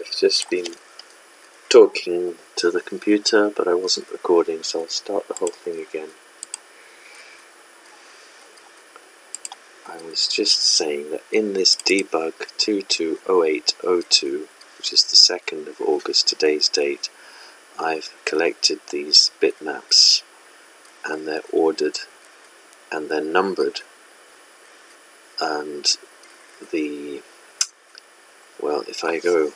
I've just been talking to the computer, but I wasn't recording, so I'll start the whole thing again. I was just saying that in this Dbug 220802, which is the 2nd of August, today's date, I've collected these bitmaps, and they're ordered and they're numbered, and if I go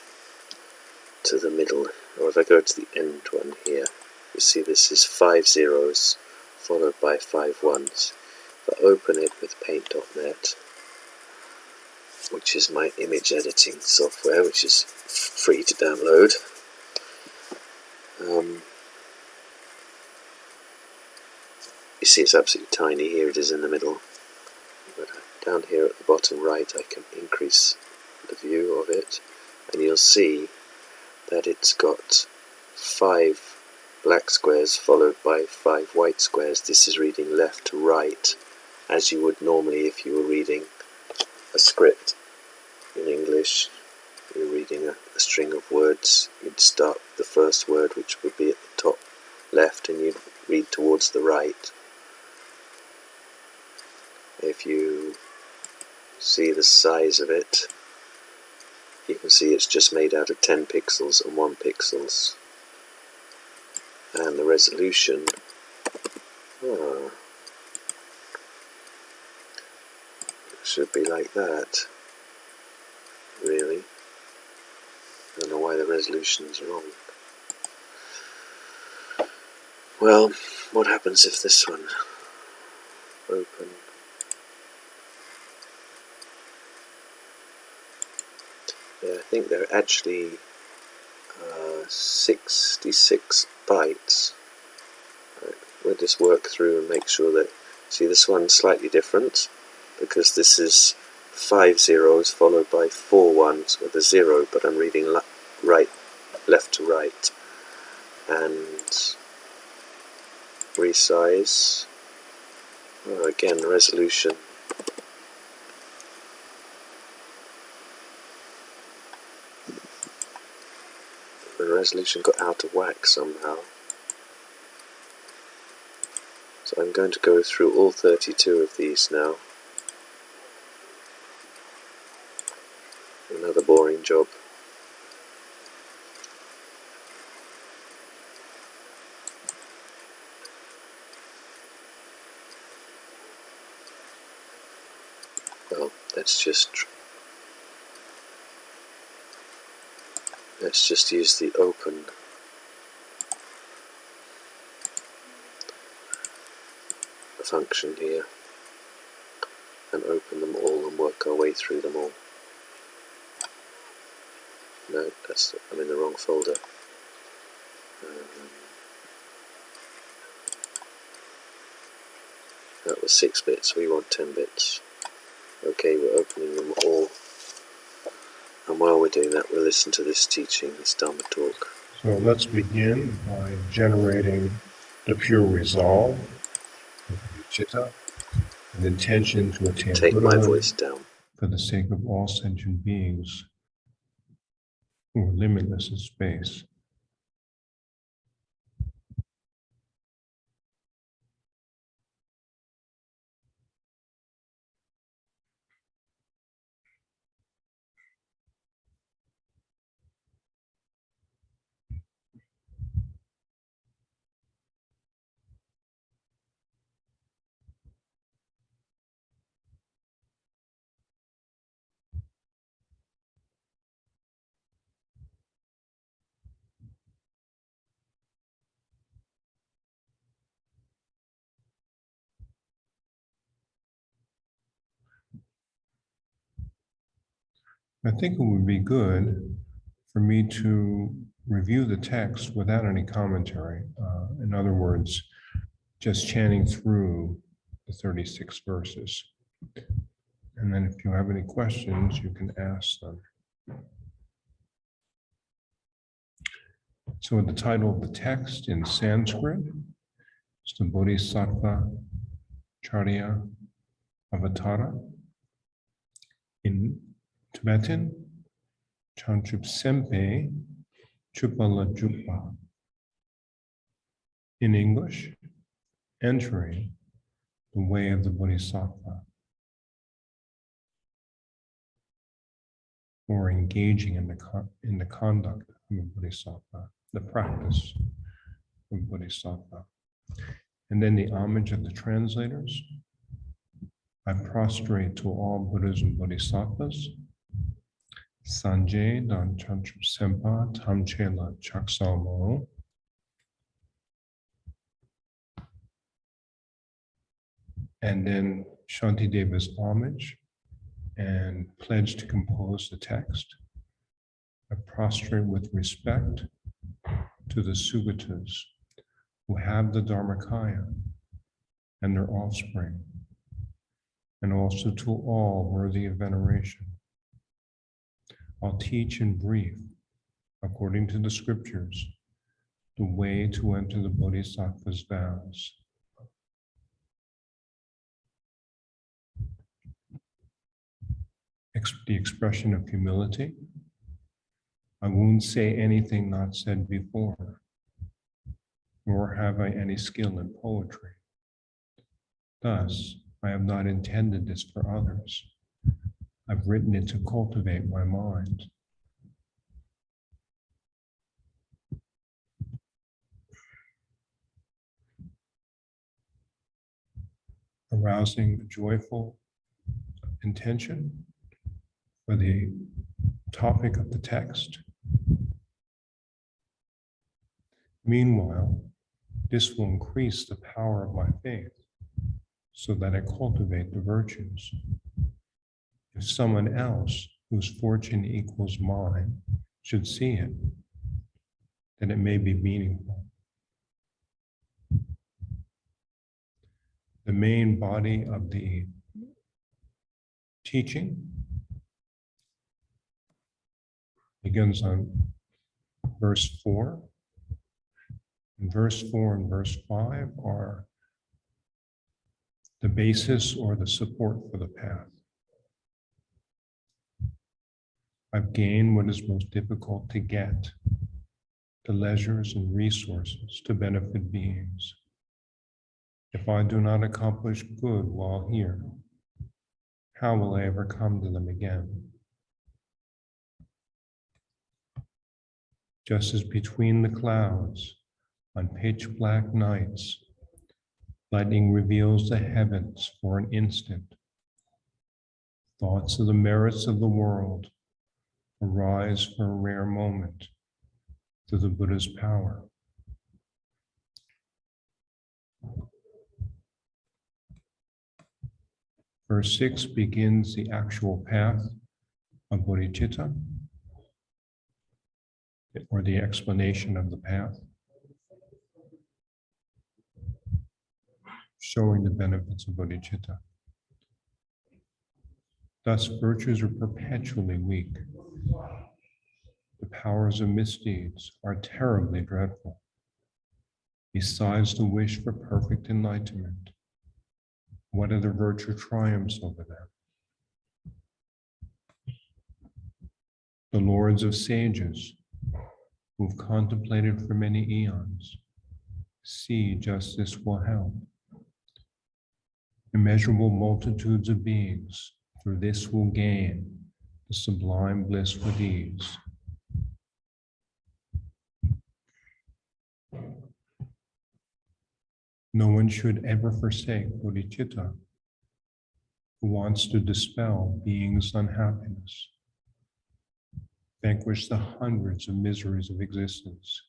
to the middle, or if I go to the end one here, you see this is 5 zeros followed by 5 ones. If I open it with paint.net, which is my image editing software, which is free to download, you see it's absolutely tiny. Here it is in the middle, but down here at the bottom right I can increase the view of it, and you'll see that it's got 5 black squares followed by 5 white squares. This is reading left to right, as you would normally if you were reading a script in English. You're reading a string of words. You'd start the first word, which would be at the top left, and you'd read towards the right. If you see the size of it, you can see it's just made out of 10 pixels and 1 pixels. And the resolution, should be like that, really. I don't know why the resolution's wrong. Well, what happens if this one open? Yeah, I think they're actually 66 bytes. Right, we'll just work through and make sure that, see, this one's slightly different, because this is 5 zeros followed by 4 ones with a 0, but I'm reading left to right. And resize, again, resolution. The resolution got out of whack somehow. So I'm going to go through all 32 of these now. Another boring job. Well, let's just use the open function here and open them all and work our way through them all. No, I'm in the wrong folder. That was 6 bits, we want 10 bits. Okay, we're opening them all. And while we're doing that, we'll listen to this teaching, this Dharma talk. So let's begin by generating the pure resolve, chitta, an intention to attain Take my Buddhahood voice down. for the sake of all sentient beings who are limitless in space. I think it would be good for me to review the text without any commentary. In other words, just chanting through the 36 verses. And then if you have any questions, you can ask them. So the title of the text in Sanskrit is the Bodhisattva Charya Avatara. In Tibetan, Chanchup Sempe Chupala Jupa. In English, entering the way of the Bodhisattva, or engaging in the conduct of a Bodhisattva, the practice of Bodhisattva. And then the homage of the translators. I prostrate to all Buddhas and Bodhisattvas. Sanjay Dan Chanchup Sempa Tamchela Chaksalmo. And then Shantideva's homage and pledge to compose the text. I prostrate with respect to the Sugatas who have the Dharmakaya and their offspring, and also to all worthy of veneration. I'll teach in brief, according to the scriptures, the way to enter the Bodhisattva's vows. The expression of humility. I won't say anything not said before, nor have I any skill in poetry. Thus, I have not intended this for others. I've written it to cultivate my mind. Arousing the joyful intention for the topic of the text. Meanwhile, this will increase the power of my faith so that I cultivate the virtues. If someone else whose fortune equals mine should see it, then it may be meaningful. The main body of the teaching begins on verse 4. And verse 4 and verse 5 are the basis or the support for the path. I've gained what is most difficult to get, the leisures and resources to benefit beings. If I do not accomplish good while here, how will I ever come to them again? Just as between the clouds on pitch black nights, lightning reveals the heavens for an instant, thoughts of the merits of the world arise for a rare moment through the Buddha's power. Verse 6 begins the actual path of bodhicitta, or the explanation of the path, showing the benefits of bodhicitta. Thus, virtues are perpetually weak. The powers of misdeeds are terribly dreadful. Besides the wish for perfect enlightenment, what other virtue triumphs over them? The lords of sages, who've contemplated for many eons, see just this will help. Immeasurable multitudes of beings through this will gain the sublime bliss with ease. No one should ever forsake bodhicitta, who wants to dispel being's unhappiness, vanquish the hundreds of miseries of existence,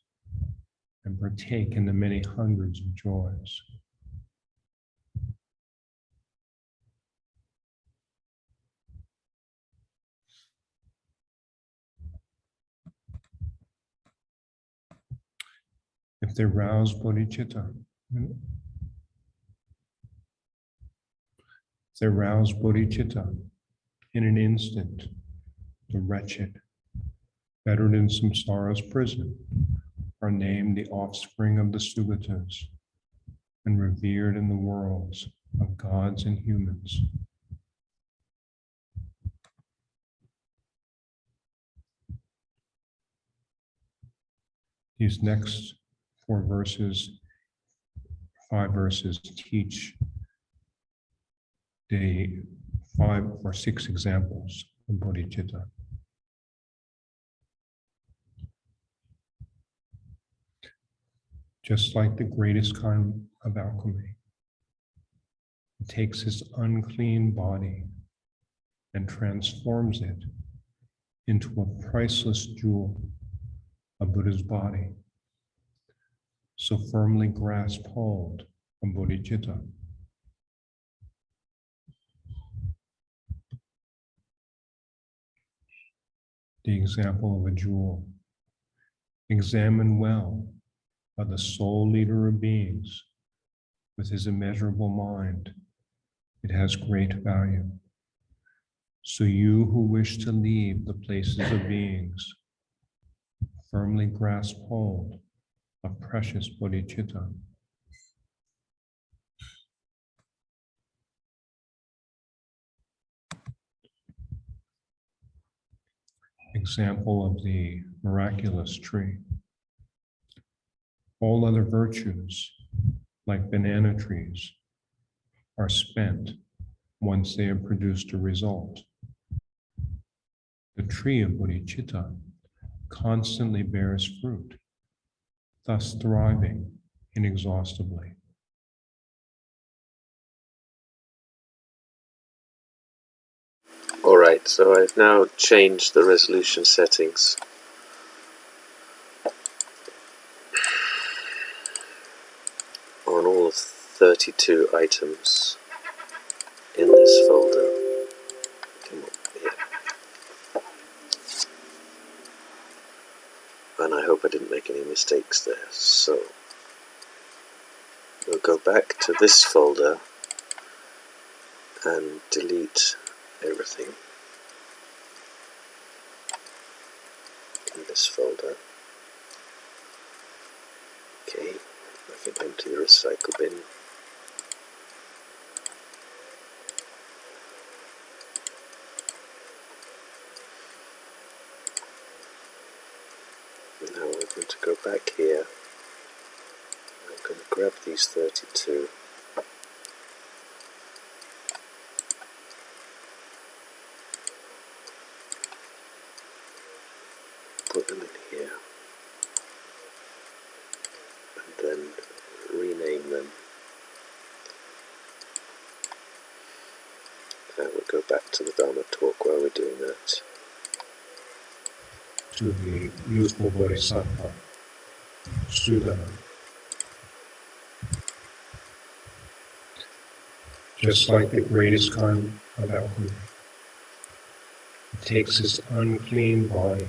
and partake in the many hundreds of joys. If they rouse bodhicitta, in an instant, the wretched, fettered in samsara's prison, are named the offspring of the Sugatas and revered in the worlds of gods and humans. These next 5 verses teach the 5 or 6 examples of bodhicitta. Just like the greatest kind of alchemy, it takes this unclean body and transforms it into a priceless jewel, a Buddha's body. So firmly grasp hold of bodhicitta. The example of a jewel. Examine well by the sole leader of beings with his immeasurable mind. It has great value. So you who wish to leave the places of beings, firmly grasp hold of precious bodhicitta. Example of the miraculous tree. All other virtues, like banana trees, are spent once they have produced a result. The tree of bodhicitta constantly bears fruit, thus thriving inexhaustibly. Alright, so I've now changed the resolution settings. On all of 32 items in this folder. Come on, here. And I hope I didn't make any mistakes there. So we'll go back to this folder and delete everything in this folder. Okay, I can empty the recycle bin. Now we're going to go back here. I'm going to grab these 32. Put them in here. And then rename them. And we'll go back to the Dharma talk while we're doing that. To the youthful bodhisattva, Sudha. Just like the greatest kind of alchemy, it takes this unclean body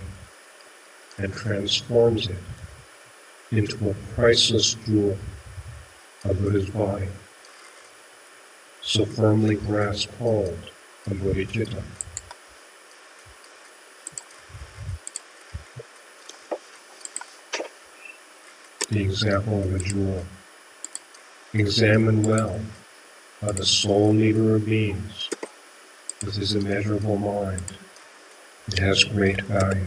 and transforms it into a priceless jewel, a Buddha's body. So firmly grasp hold of bodhicitta. The example of a jewel. Examine well by the sole leader of beings with his immeasurable mind. It has great value.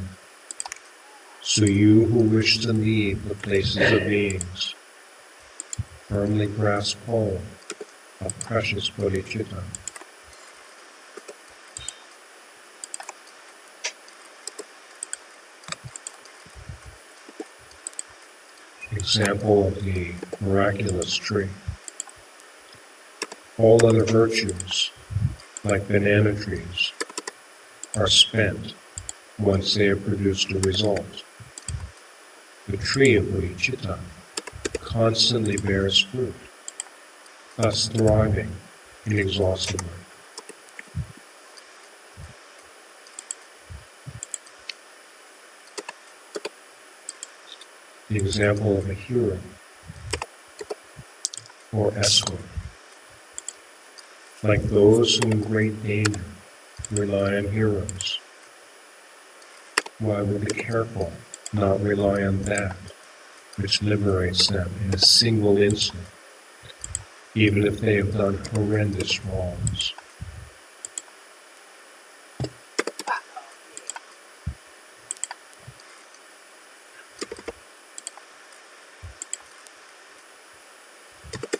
So you who wish to leave the places of beings, firmly grasp hold of precious bodhicitta. Example of the miraculous tree. All other virtues, like banana trees, are spent once they have produced a result. The tree of bodhicitta constantly bears fruit, thus thriving inexhaustibly. The example of a hero or escort. Like those who in great danger rely on heroes, why would the careful not rely on that which liberates them in a single instant, even if they have done horrendous wrongs?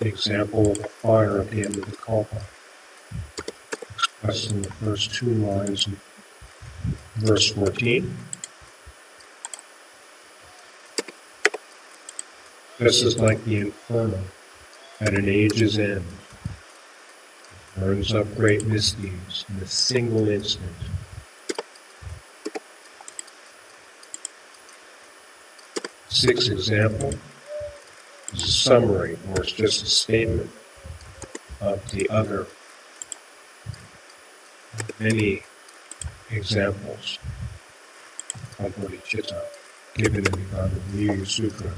example of a fire at the end of the kalpa, expressed in the first two lines of verse 14. This is like the inferno at an age's end. It burns up great misdeeds in a single instant. Sixth example is a summary, or it's just a statement of the other many examples of bodhicitta given in the Garbha Sutra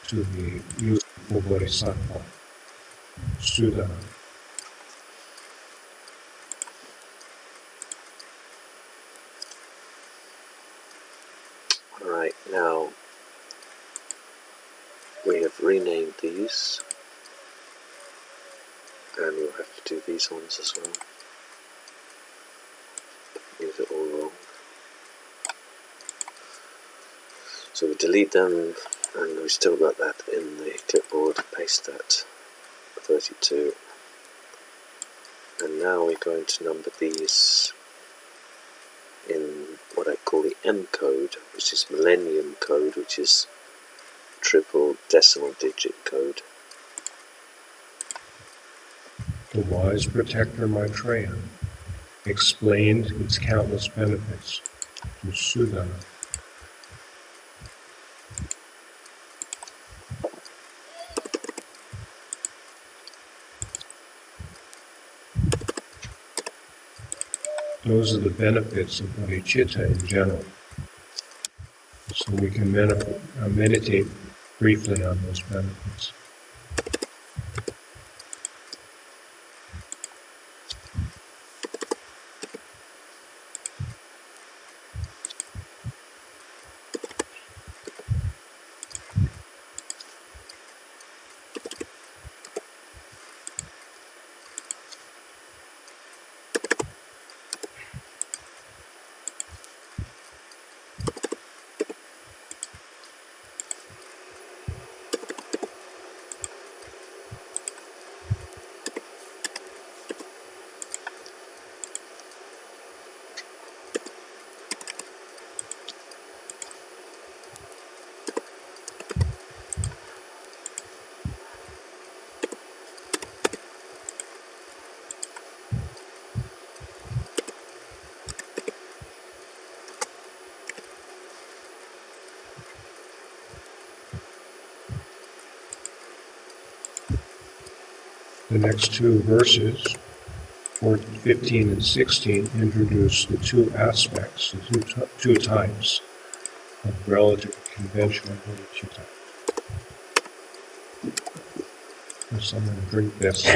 to the useful bodhisattva Sudha. Right, now we have renamed these, and we'll have to do these ones as well. These are all wrong. So we delete them, and we still got that in the clipboard. Paste that 32, and now we're going to number these in what I call the M code, which is Millennium code, which is triple decimal digit code. The wise protector Maitreya explained its countless benefits to Sudha. Those are the benefits of bodhicitta in general. So we can meditate briefly on those benefits. The next two verses, 15 and 16, introduce the two aspects, the two types of relative conventional bodhicitta. So I'm going to drink this.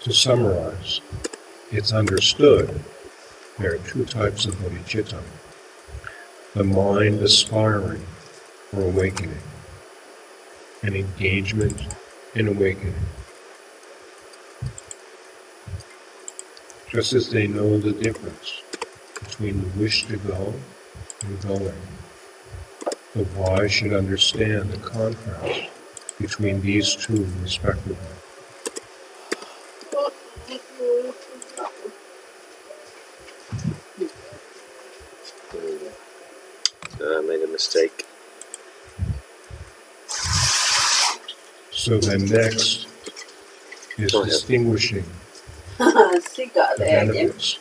To summarize, it's understood there are two types of bodhicitta. The mind aspiring for awakening, and engagement in awakening. Just as they know the difference between the wish to go and going, the wise should understand the contrast between these two respectively. I made a mistake. So then next is distinguishing the benefits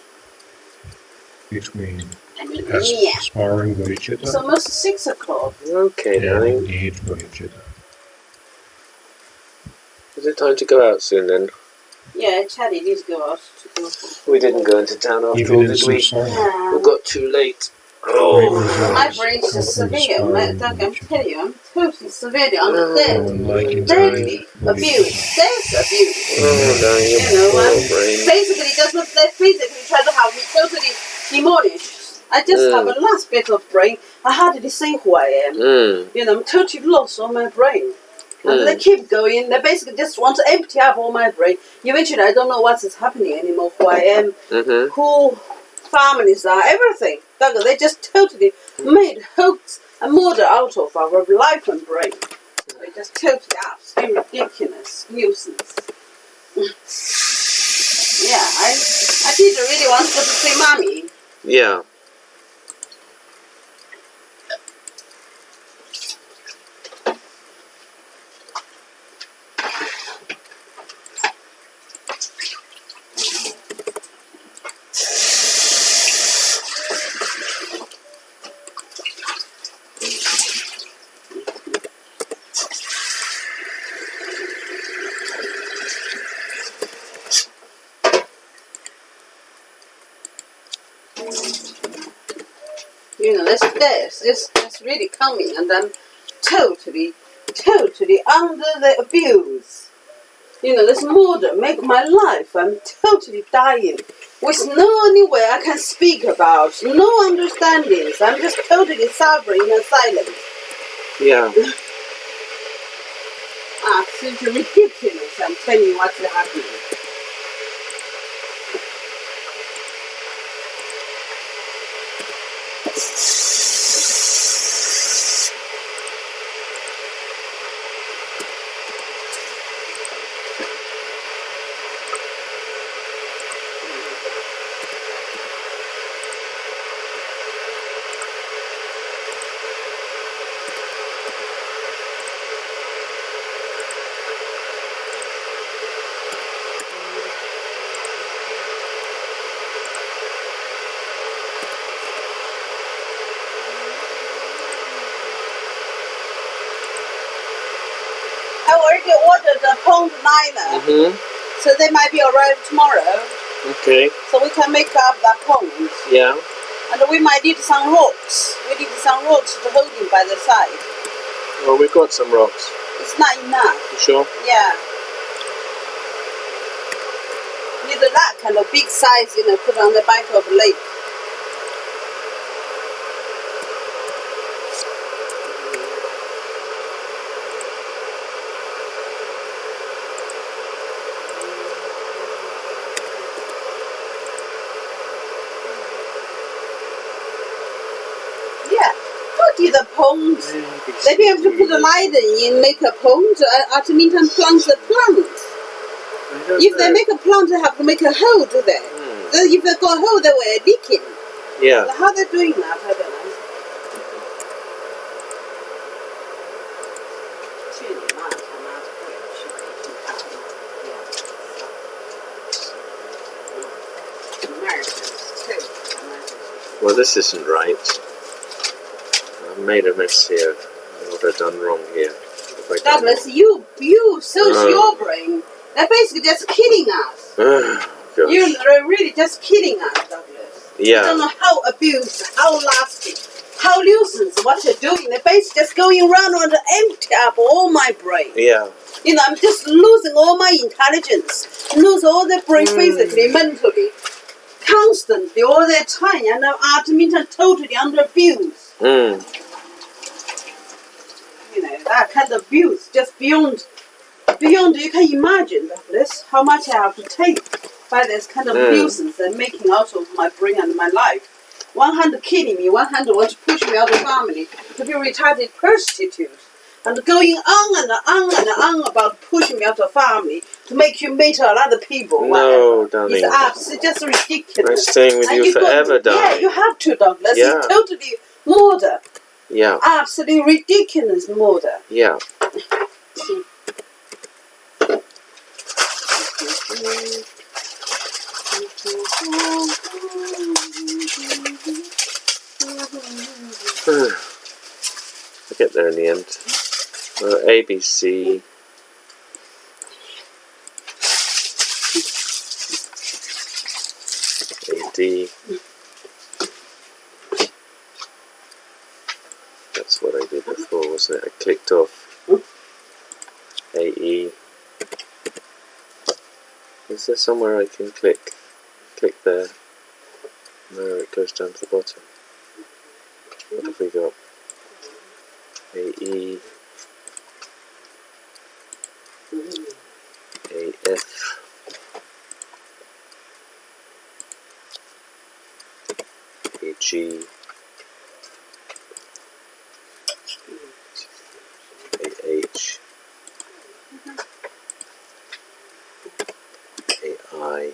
between aspiring bodhicitta It's almost 6 o'clock. Okay, and darling. engaged bodhicitta. Is it time to go out soon then? Yeah, Charlie did go out to go for. We didn't go into town after Even all, in did we? Yeah. We got too late. My brain's just severe. I'm telling you, I'm totally severely under deadly abuse. There's abuse. Basically, just look, they physically try to have me totally demolished. I just have a last bit of brain. I hardly see who I am. I'm totally lost on my brain. And they keep going. They basically just want to empty up all my brain. Eventually, I don't know what is happening anymore, who I am, who families are, everything. They just totally made hoax and murder out of our life and brain. They just totally absolutely ridiculous nuisance. Yeah, I did really want to see Mommy. Yeah. That's really coming, and I'm totally under the abuse. This murder make my life. I'm totally dying with no anywhere I can speak about, no understandings. I'm just totally suffering in silence. Yeah. Absolutely ridiculous. I'm telling you what's happening. I already ordered a pond liner, so they might be arrived tomorrow. Okay. So we can make up that pond. Yeah. And we might need some rocks. We need some rocks to hold him by the side. Well, we've got some rocks. It's not enough. You sure? Yeah. Need that kind of big size, put on the bank of the lake. The pond. They be able to put a line in, make a pond, at the meantime plant the plant. If they make a plant, they have to make a hole, do they? If they got a hole, they were leaking. Yeah. So how they doing that, I don't know. Well, this isn't right. I've made a mess here. What have I done wrong here? Douglas, you search your brain. They're basically just kidding us. You're really just kidding us, Douglas. Yeah. You don't know how abused, how lasting, how nuisance, what you're doing. They're basically just going around and empty up all my brain. Yeah. I'm just losing all my intelligence, lose all the brain physically, mentally, constantly, all the time, and I'm totally under abuse. That kind of abuse, just beyond, you can imagine, Douglas, how much I have to take by this kind of nuisance they're making out of my brain and my life. One hand killing me, one hand want to push me out of the family to be a retarded prostitute, and going on and on and on about pushing me out of the family to make you mate other people. No, darling. It's absolutely just ridiculous. I'm staying with you forever, darling. Yeah, you have to, Douglas. Yeah. It's totally murder. Yeah. Absolutely ridiculous murder. Yeah. I get there in the end. ABC. be before, wasn't it? I clicked off AE. Is there somewhere I can click there? No, it goes down to the bottom. What have we got? AE, AF, AG, AH, AI,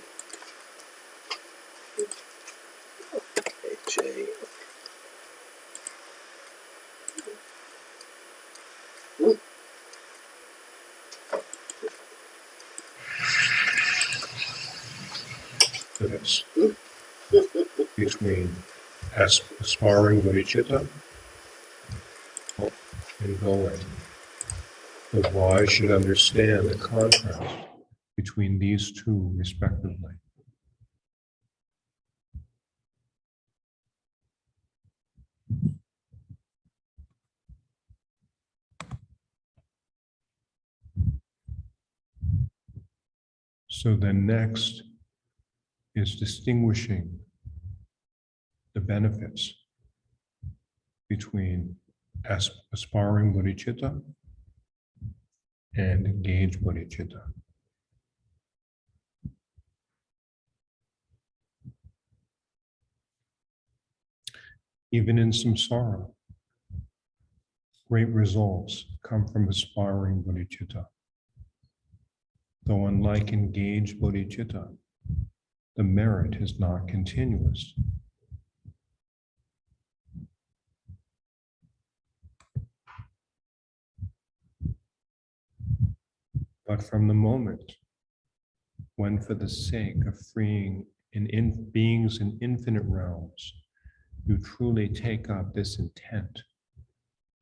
AJ. This between aspiring bodhicitta and going. The wise should understand the contrast between these two respectively. So then next is distinguishing the benefits between aspiring bodhicitta and engaged bodhicitta. Even in samsara, great results come from aspiring bodhicitta. Though unlike engaged bodhicitta, the merit is not continuous. But from the moment when, for the sake of freeing beings in infinite realms, you truly take up this intent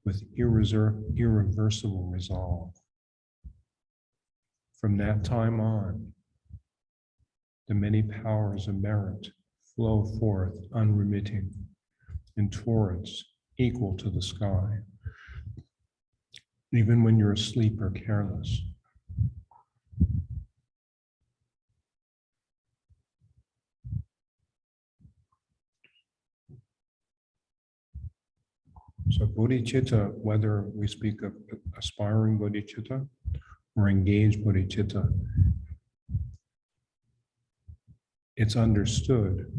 with irreversible resolve, from that time on, the many powers of merit flow forth unremitting in torrents equal to the sky, even when you're asleep or careless. So bodhicitta, whether we speak of aspiring bodhicitta or engaged bodhicitta, it's understood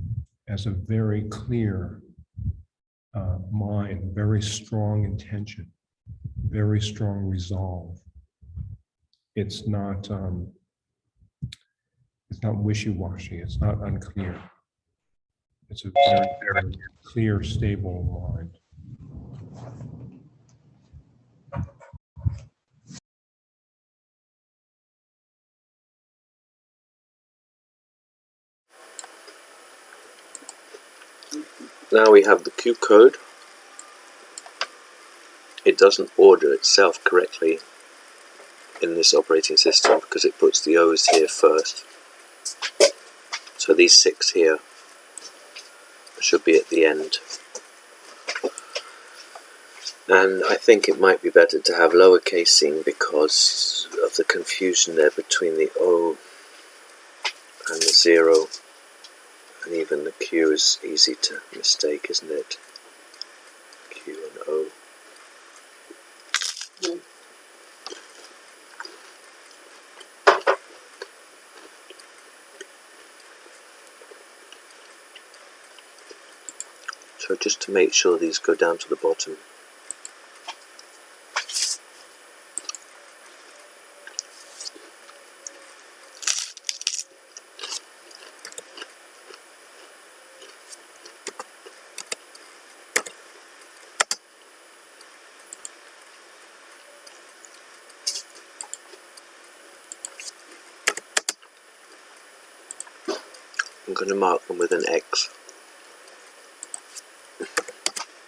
as a very clear mind, very strong intention, very strong resolve. It's not wishy-washy. It's not unclear. It's a very, very clear, stable mind. Now we have the Q code. It doesn't order itself correctly in this operating system because it puts the O's here first. So these 6 here should be at the end. And I think it might be better to have lowercasing because of the confusion there between the O and the 0. And even the Q is easy to mistake, isn't it? Q and O. So just to make sure these go down to the bottom. I'm going to mark them with an X.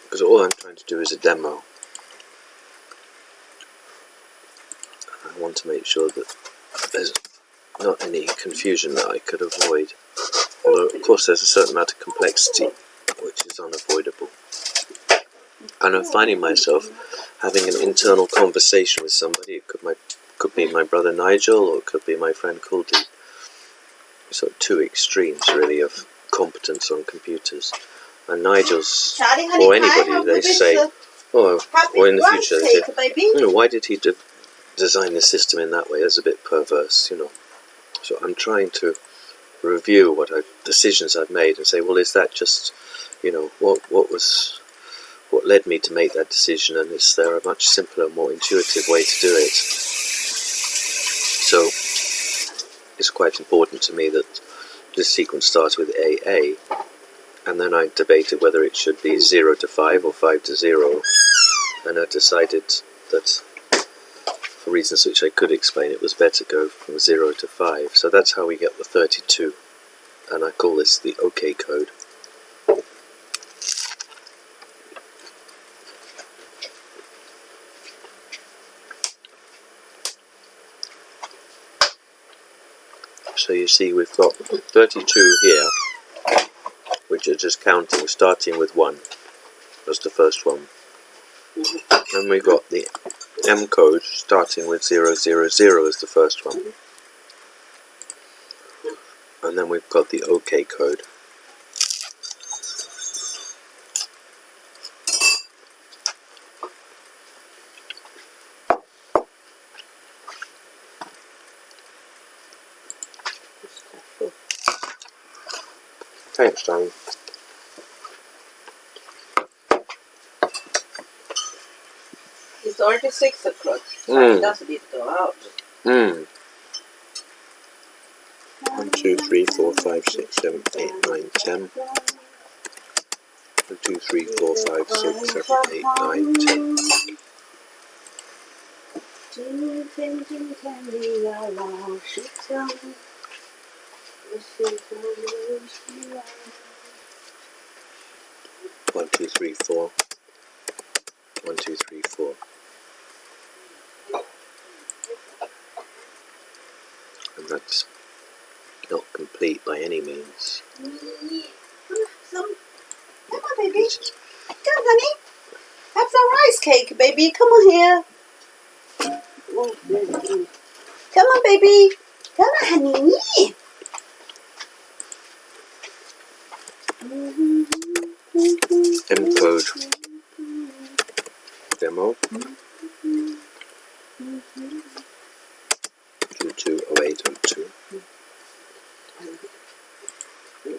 Because all I'm trying to do is a demo. I want to make sure that there's not any confusion that I could avoid. Although, of course, there's a certain amount of complexity which is unavoidable. And I'm finding myself having an internal conversation with somebody. It could be my brother Nigel, or it could be my friend Kuldeep. So two extremes really of competence on computers. And Nigel's, or anybody, they say, or in the future, they say, why did he design the system in that way? That's a bit perverse, So I'm trying to review decisions I've made and say, well, is that just, what led me to make that decision, and is there a much simpler, more intuitive way to do it? So it's quite important to me that this sequence starts with AA, and then I debated whether it should be 0 to 5 or 5 to 0, and I decided that, for reasons which I could explain, it was better to go from 0 to 5. So that's how we get the 32, and I call this the OK code. So you see we've got 32 here, which are just counting, starting with 1. That's the first one. And we've got the M code starting with 000 as the first one. And then we've got the OK code. Thanks, darling. It's already 6 o'clock. It doesn't need to go out. 1, 2, 3, 4, 5, 6, 7, 8, 9, 10. 1, 2, 3, 4, 5, 6, 7, 8, 9, 10. One, two, three, 4. 1, 2, 3, 4. And that's not complete by any means. Come on, baby. Come, honey. Have some rice cake, baby. Come on here. Come on, baby. Come on, honey. M code demo 220802.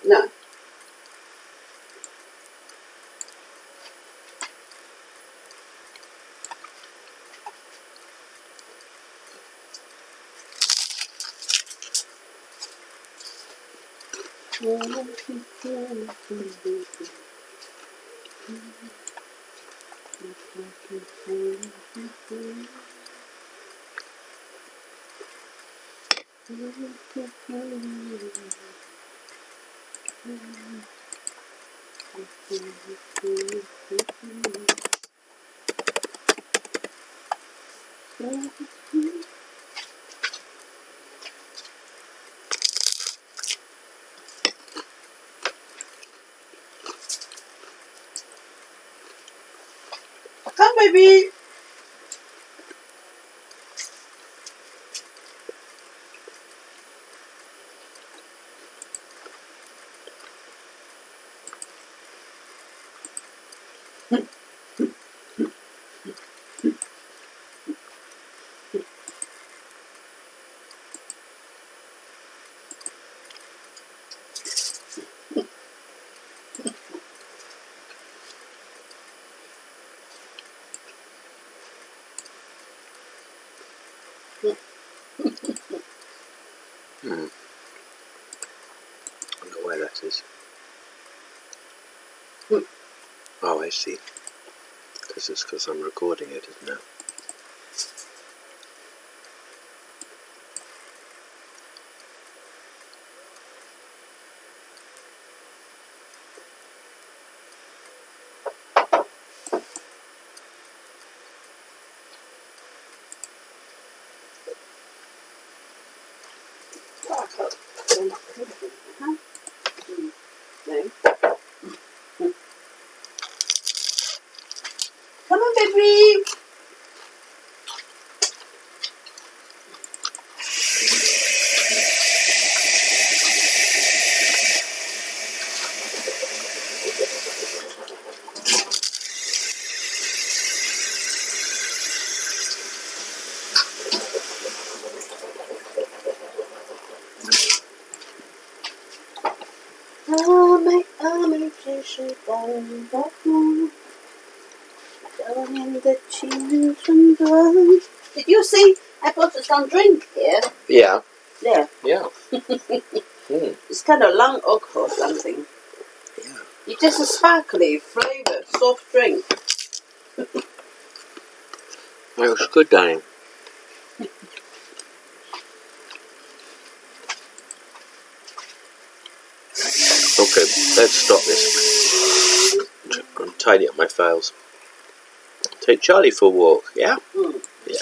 No. Come, baby. I wonder why that is. Oh, I see. Because I'm recording it, isn't it? Come on, baby. Down in the children's world. Did you see? I bought some drink here. Yeah. There. Yeah. It's kind of lung oak or something. Yeah. It's just a sparkly flavored soft drink. It was good, Danny. Okay, let's stop this. I'm tidying up my files. Take Charlie for a walk, yeah? Mm. Yeah.